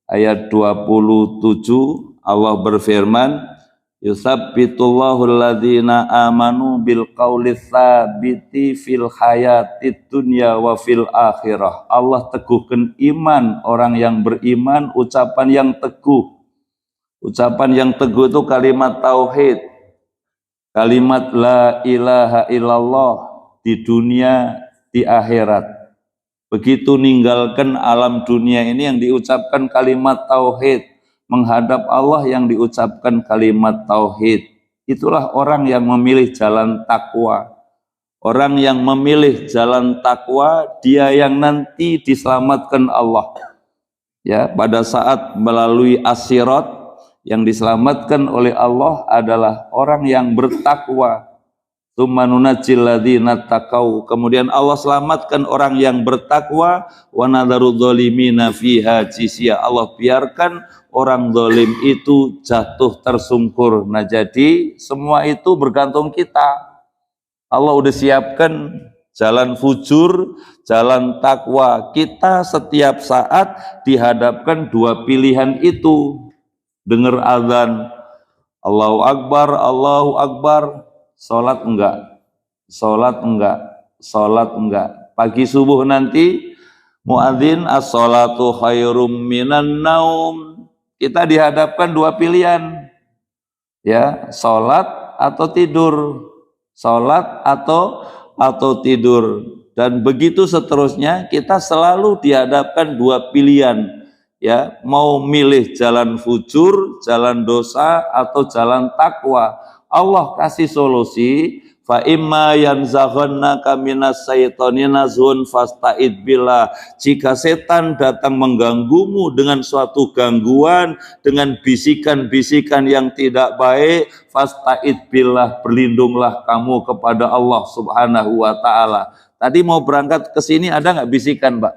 Speaker 1: ayat 27 Allah berfirman, yusabbitullahu alladhina amanu bil qawli tsabiti fil hayatid dunya wa fil akhirah. Allah teguhkan iman orang yang beriman, ucapan yang teguh. Ucapan yang teguh itu kalimat tauhid, kalimat la ilaha illallah di dunia, di akhirat. Begitu ninggalkan alam dunia ini yang diucapkan kalimat tauhid, menghadap Allah yang diucapkan kalimat tauhid. Itulah orang yang memilih jalan takwa. Orang yang memilih jalan takwa, dia yang nanti diselamatkan Allah. Ya, pada saat melalui as-sirat, yang diselamatkan oleh Allah adalah orang yang bertakwa. Tsummanunajjil ladzina taqau. Kemudian Allah selamatkan orang yang bertakwa, wa nadzaru dzalimina fiha jisya. Allah biarkan orang zalim itu jatuh tersungkur. Nah, jadi semua itu bergantung kita. Allah udah siapkan jalan fujur, jalan takwa. Kita setiap saat dihadapkan dua pilihan itu. Dengar azan, Allahu Akbar, sholat enggak, sholat enggak. Pagi subuh nanti, muadzin as-sholatu khairum minan naum. Kita dihadapkan dua pilihan, ya, sholat atau tidur, sholat atau tidur. Dan begitu seterusnya, kita selalu dihadapkan dua pilihan. Ya, mau milih jalan fujur, jalan dosa, atau jalan takwa. Allah kasih solusi. Fa imma yanzaghannaka minas syaitani nazghun fasta'id billah. Jika setan datang mengganggumu dengan suatu gangguan, dengan bisikan-bisikan yang tidak baik, fasta'id billah, berlindunglah kamu kepada Allah Subhanahu wa taala. Tadi mau berangkat ke sini ada nggak bisikan, Pak?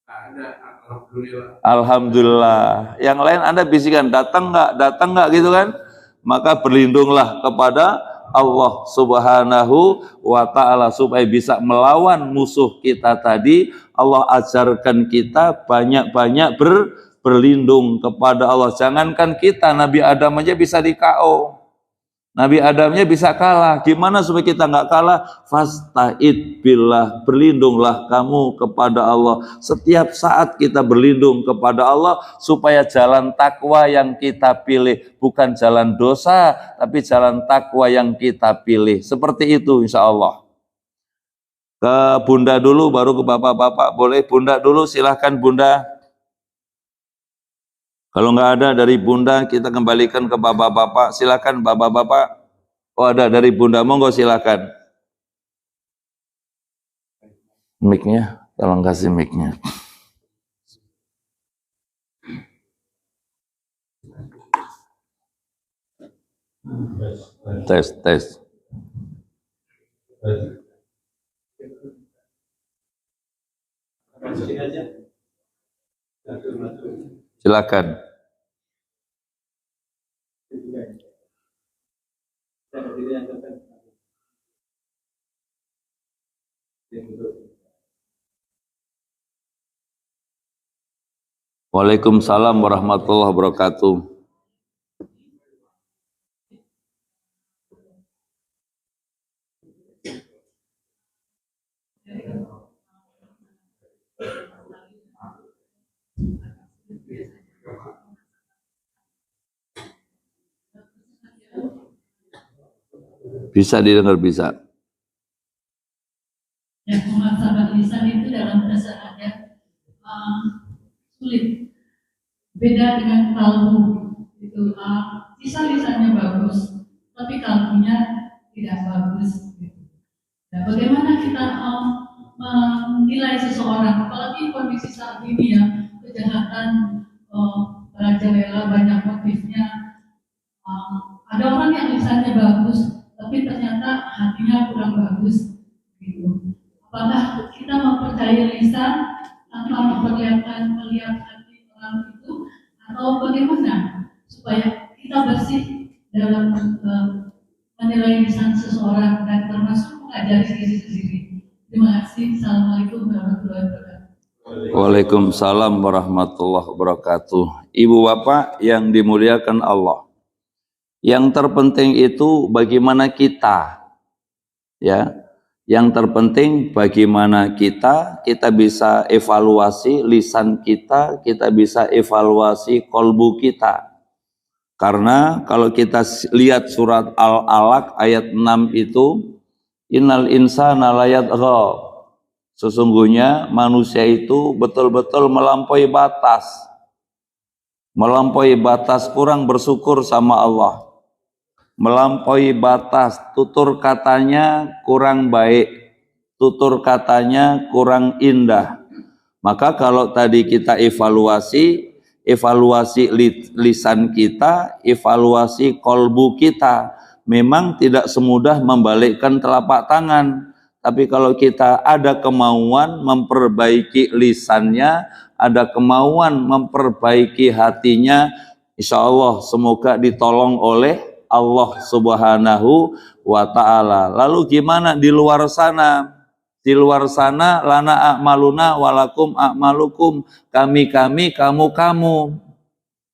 Speaker 2: Ada, alhamdulillah.
Speaker 1: Alhamdulillah. Yang lain Anda bisikan, datang nggak gitu kan? Maka berlindunglah kepada Allah Subhanahu wa ta'ala supaya bisa melawan musuh kita tadi. Allah ajarkan kita banyak-banyak berlindung kepada Allah. Jangankan kita, Nabi Adam aja bisa di KO. Nabi Adamnya bisa kalah. Gimana supaya kita nggak kalah? Fasta'id billah, berlindunglah kamu kepada Allah. Setiap saat kita berlindung kepada Allah supaya jalan takwa yang kita pilih bukan jalan dosa, tapi jalan takwa yang kita pilih. Seperti itu insya Allah. Ke Bunda dulu, baru ke Bapak-bapak. Boleh Bunda dulu, silahkan Bunda. Kalau nggak ada dari Bunda, kita kembalikan ke Bapak-bapak. Silakan Bapak-bapak. Oh ada dari Bunda, monggo silakan. Mic-nya, tolong kasih mic-nya. Tes. Silakan. Waalaikumsalam warahmatullahi wabarakatuh. Bisa didengar, bisa.
Speaker 3: Ya, memaksakan lisan itu dalam bahasa adat sulit. Beda dengan kalbu. Itu lisannya bagus, tapi kalbunya tidak bagus. Nah, bagaimana kita menilai seseorang, apalagi kondisi saat ini ya, kejahatan merajalela banyak motifnya. Ada orang yang lisannya bagus, tapi ternyata hatinya kurang bagus. Gitu. Apakah kita mempercayai lisan tanpa melihat hati orang itu, atau bagaimana supaya kita bersih dalam menilai lisan seseorang dan termasuk mengajari diri sendiri? Terima kasih. Assalamualaikum warahmatullahi wabarakatuh.
Speaker 1: Waalaikumsalam warahmatullahi wabarakatuh. Ibu bapak yang dimuliakan Allah, yang terpenting itu bagaimana kita, ya. Yang terpenting bagaimana kita bisa evaluasi lisan kita bisa evaluasi kolbu kita. Karena kalau kita lihat surat Al-Alaq ayat 6 itu, innal insana layatgha, sesungguhnya manusia itu betul-betul melampaui batas, kurang bersyukur sama Allah. Melampaui batas, tutur katanya kurang baik, tutur katanya kurang indah. Maka kalau tadi kita evaluasi lisan kita, evaluasi kolbu kita, memang tidak semudah membalikkan telapak tangan. Tapi kalau kita ada kemauan memperbaiki lisannya, ada kemauan memperbaiki hatinya, insya Allah semoga ditolong oleh Allah Subhanahu wa ta'ala. Lalu gimana di luar sana? Di luar sana lana a'maluna walakum a'malukum, kami, kamu.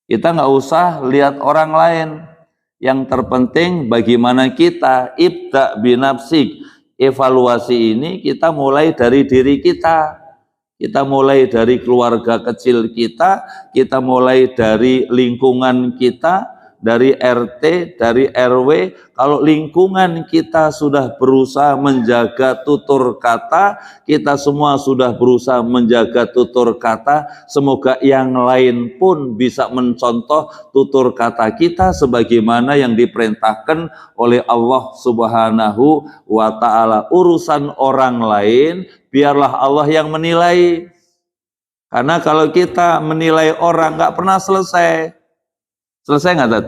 Speaker 1: Kita nggak usah lihat orang lain. Yang terpenting bagaimana kita, ibda binafsik. Evaluasi ini kita mulai dari diri kita. Kita mulai dari keluarga kecil kita mulai dari lingkungan kita, dari RT, dari RW. Kalau lingkungan kita sudah berusaha menjaga tutur kata, kita semua sudah berusaha menjaga tutur kata, semoga yang lain pun bisa mencontoh tutur kata kita sebagaimana yang diperintahkan oleh Allah Subhanahu wa ta'ala. Urusan orang lain biarlah Allah yang menilai. Karena kalau kita menilai orang nggak pernah selesai. Selesai nggak, Tat?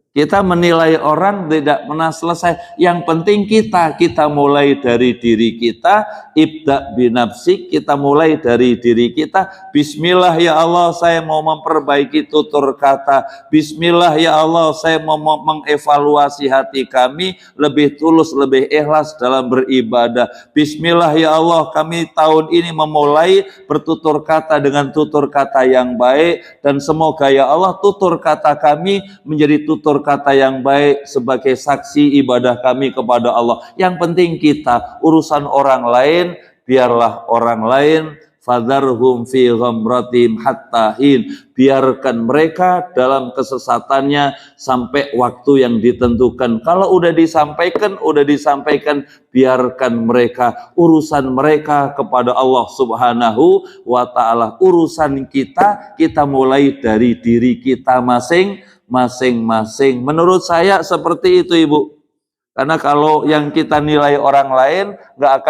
Speaker 1: Kita menilai orang tidak pernah selesai. Yang penting kita mulai dari diri kita. Ibda binafsik, kita mulai dari diri kita. Bismillah ya Allah, saya mau memperbaiki tutur kata. Bismillah ya Allah, saya mau mengevaluasi hati kami lebih tulus, lebih ikhlas dalam beribadah. Bismillah ya Allah, kami tahun ini memulai bertutur kata dengan tutur kata yang baik, dan semoga ya Allah tutur kata kami menjadi tutur kata yang baik sebagai saksi ibadah kami kepada Allah. Yang penting kita, urusan orang lain biarlah orang lain. Fadharhum fi ghamratim hatta hin, biarkan mereka dalam kesesatannya sampai waktu yang ditentukan. Kalau udah disampaikan, biarkan mereka, urusan mereka kepada Allah Subhanahu wa ta'ala. Urusan kita mulai dari diri kita masing-masing. Menurut saya seperti itu, Ibu. Karena kalau yang kita nilai orang lain nggak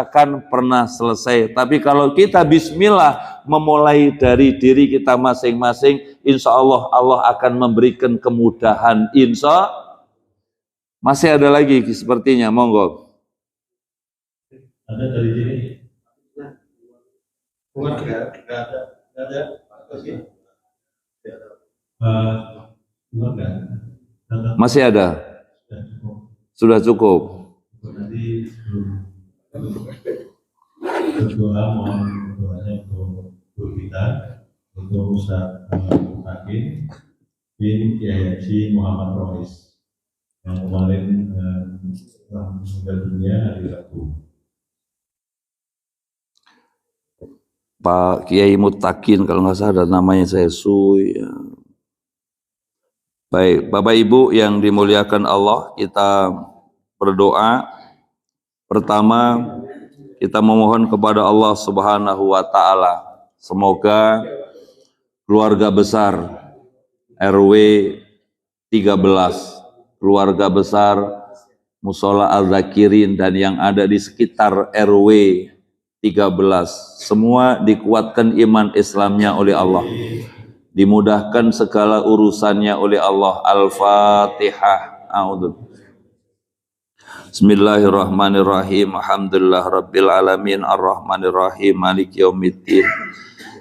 Speaker 1: akan pernah selesai. Tapi kalau kita bismillah memulai dari diri kita masing-masing, insya Allah Allah akan memberikan kemudahan. Masih ada lagi sepertinya, monggo.
Speaker 4: Ada dari sini? Enggak ada.
Speaker 1: Masih ada? Sudah cukup.
Speaker 4: Nanti berdoa, mohon doanya untuk guru kita, untuk Ustaz Hakim bin Kiai Haji Muhammad Rois yang kemarin telah meninggal dunia hari Rabu.
Speaker 1: Pak Kiai Mutakin kalau nggak salah namanya, saya Suy. Baik, Bapak Ibu yang dimuliakan Allah, kita berdoa. Pertama, kita memohon kepada Allah Subhanahu wa ta'ala, semoga keluarga besar RW 13, keluarga besar Musola Al-Zakirin dan yang ada di sekitar RW 13, semua dikuatkan iman Islamnya oleh Allah, dimudahkan segala urusannya oleh Allah. Al-Fatihah. Bismillahirrahmanirrahim. Alhamdulillah rabbil alamin, arrahmanirrahim, maliki yaumiddin.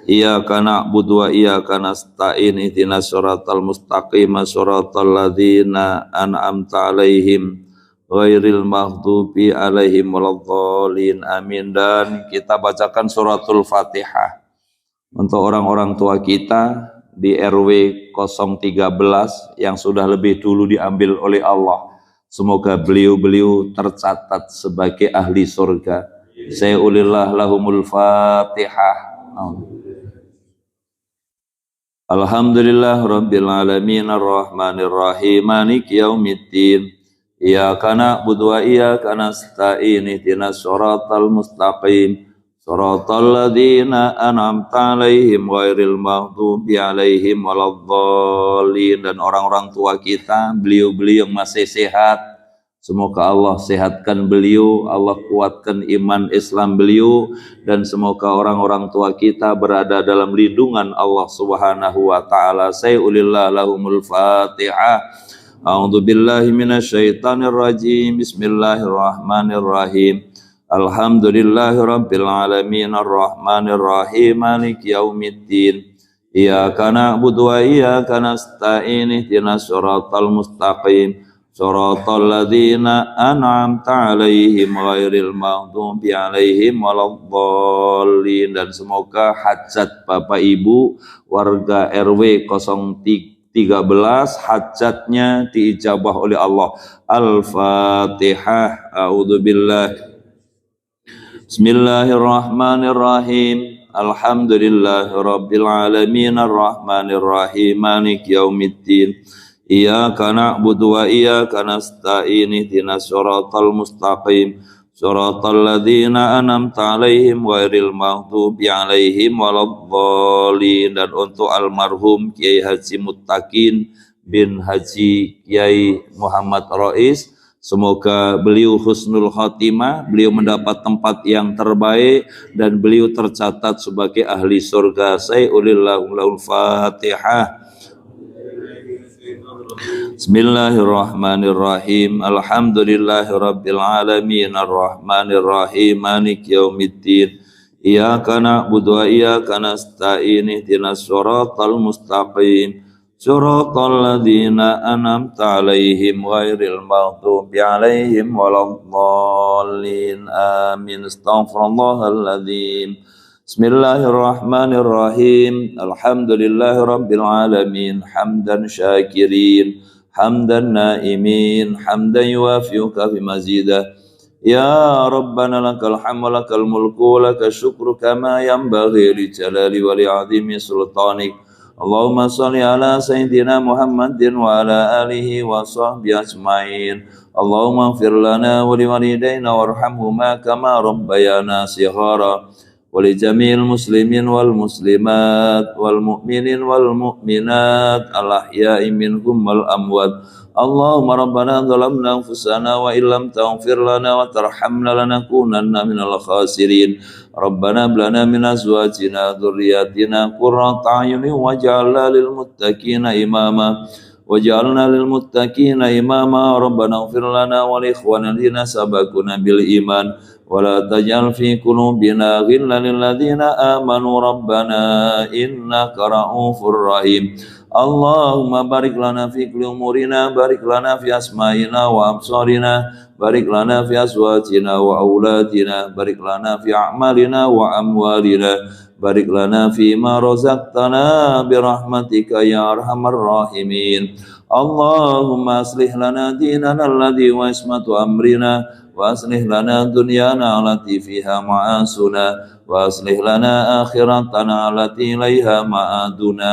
Speaker 1: Iyyaka na'budu wa iyyaka nasta'in, ihdinas siratal mustaqim, siratal ladzina an'amta 'alaihim ghairil maghdubi 'alaihim waladdallin. Amin. Dan kita bacakan suratul Fatihah untuk orang-orang tua kita di RW 013 yang sudah lebih dulu diambil oleh Allah. Semoga beliau-beliau tercatat sebagai ahli surga. Saya ulillah lahumul Fatihah. Alhamdulillah rabbil alamin, arrahmanir rahim, maliki yaumiddin. Iyyaka na'budu wa iyyaka nasta'in, ihdinas siratal mustaqim, siratal ladzina an'amta 'alaihim ghairil maghdubi 'alaihim waladdallin. Dan orang-orang tua kita, beliau-beliau yang masih sehat, semoga Allah sehatkan beliau, Allah kuatkan iman Islam beliau, dan semoga orang-orang tua kita berada dalam lindungan Allah Subhanahu wa ta'ala. Sayulillah lahumul Fatihah. A'udzu billahi minasyaitonir rajim. Bismillahirrahmanirrahim. Alhamdulillahi rabbil alamin, arrahmanir rahim, maliki yaumiddin. Iyyaka na'budu wa iyyaka nasta'in, ihdinas siratal mustaqim, siratal ladzina an'amta 'alaihim ghairil maghdubi 'alaihim waladdallin. Dan semoga hajat Bapak Ibu warga RW 013 hajatnya diijabah oleh Allah. Al-Fatihah. A'udzubillahi. Bismillahirrahmanirrahim. Alhamdulillahi rabbil alamin, arrahmanir rahim, maliki yaumiddin. Iyyaka na'budu wa iyyaka nasta'in, ihdinas siratal mustaqim, siratal ladzina an'amta 'alaihim ghairil maghdubi 'alaihim waladdallin. Dan untuk almarhum Kiai Haji Mutakin bin Haji Kiai Muhammad Rois, semoga beliau husnul khotimah, beliau mendapat tempat yang terbaik, dan beliau tercatat sebagai ahli surga. Sayulillahul Fatihah. Bismillahirrahmanirrahim. Alhamdulillahirabbil alamin arrahmanir rahim maliki yaumiddin. Iyyaka na'budu wa iyyaka nasta'in ihdinas siratal mustaqim. Siratal ladzina an'amta 'alaihim ghairil maghdubi 'alaihim waladdallin. Amin. Astaghfirullahal ladzim. Bismillahirrahmanirrahim. Alhamdulillahirabbil alamin hamdan syakirin. Hamdan naimin, hamdan yuafi'u kafi mazidah. Ya Rabbana lakal hamdu lakal mulku lakal syukru kama yanbaghi li jalali wa li 'azimi sultanik. Allahumma shalli ala sayyidina Muhammadin wa ala alihi wa sahbihi ajmain. Allahumma ighfir lana wa li walidayna warhamhuma kama rabbayana shighara. ولجميع المسلمين والمسلمات والمؤمنين والمؤمنات الأحياء منهم والأموات اللهم ربنا ظلمنا أنفسنا وإن لم تغفر لنا وترحمنا لنكونن من الخاسرين ربنا هب لنا من أزواجنا ذرياتنا قرة أعين واجعلنا للمتقين إماما ربنا اغفر لنا ولإخواننا الذين سبقونا بالإيمان ولا تجعل في قلوبنا غلا للذين آمنوا ربنا إنك رؤوف رحيم اللهم بارك لنا في كل أمورنا بارك لنا في أسمائنا وأبصارنا بارك لنا في أزواجنا وأولادنا بارك لنا في أعمالنا وأموالنا بارك لنا فيما رزقتنا برحمتك يا أرحم الراحمين اللهم أصلح لنا ديننا الذي هو عصمة أمرنا وأصلح لنا دنيانا التي فيها معاشنا وأصلح لنا آخرتنا التي إليها معادنا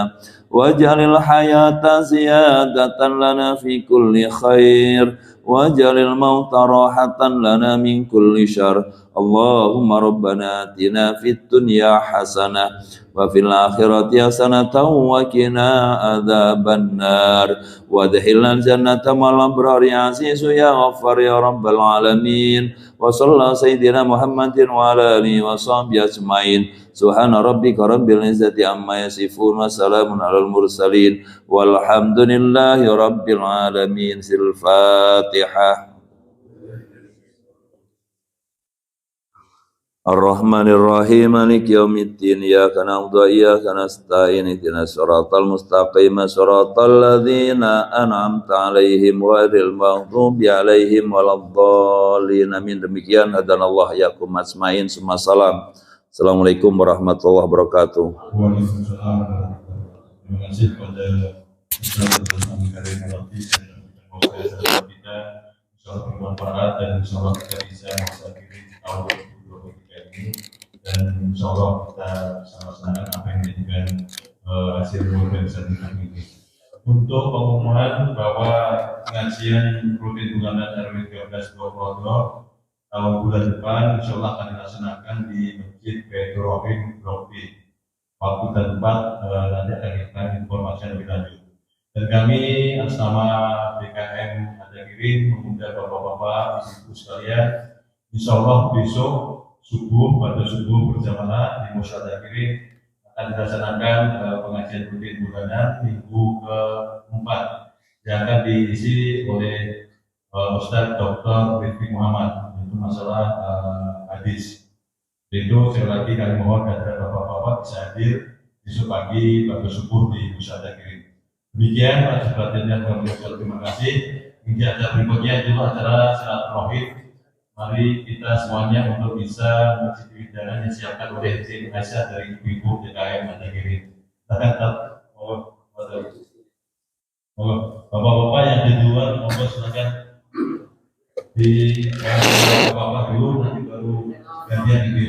Speaker 1: واجعل الحياة زيادة لنا في كل خير واجعل الموت راحة لنا من كل شر اللهم ربنا آتنا في الدنيا حسنة وفي الآخرة حسنة وقنا عذاب النار وادخلنا الجنة مع الأبرار يا عزيز يا غفار يا رب العالمين وصلى سيدنا محمد وعلى آله وصحبه أجمعين سبحان ربك رب العزة عما يصفون وسلام على المرسلين والحمد لله رب العالمين. الفاتحة. Ar-Rahmanir-Rahim Maliki yaumiddin Iyyaka na'budu wa iyyaka nasta'in ihdinas siratal mustaqim siratal ladzina an'amta 'alaihim ghairil maghdubi 'alaihim waladdallin. Amin. Demikian hadanallahu yakum ajmain. Salam. Assalamualaikum warahmatullahi wabarakatuh.
Speaker 4: Waalaikumsalam. Terima kasih kepada Ustaz Amin Karim Al-Latif dan semoga kita insyaallah bermanfaat dan insyaallah kita bisa mengakhiri tahun dan insyaallah kita sama-sama apa yang dijadikan hasil organisasi kami ini. Untuk pengumuman bahwa pengajian rutin bulanan RW 1322 tahun bulan depan insyaallah akan dilaksanakan di Masjid Baitur Rahim Blok B. Waktu dan tempat nanti akan kita informasikan lebih lanjut. Dan kami atas nama BKM Hadakirin mengundang bapak-bapak, ibu sekalian, insyaallah besok pada subuh berjamaah di Musad Hadakirin akan dilaksanakan pengajian rutin bulanan minggu ke-4 yang akan diisi oleh Ustaz Dr. Rizky Muhammad untuk masalah hadis. Itu sekali lagi kami mohon agar bapak-bapak bisa hadir besok pagi pada subuh di Musad Hadakirin. Demikian atas perhatiannya kami ucapkan terima kasih. Hingga acara berikutnya itu acara silaturahim. Mari kita semuanya untuk bisa mencicipi dana yang disiapkan oleh Siti Aisyah dari ibu-ibu DKM Hadakirin. Bapak-bapak yang di luar, monggo silakan di bapak-bapak dulu nanti baru gantian ibu.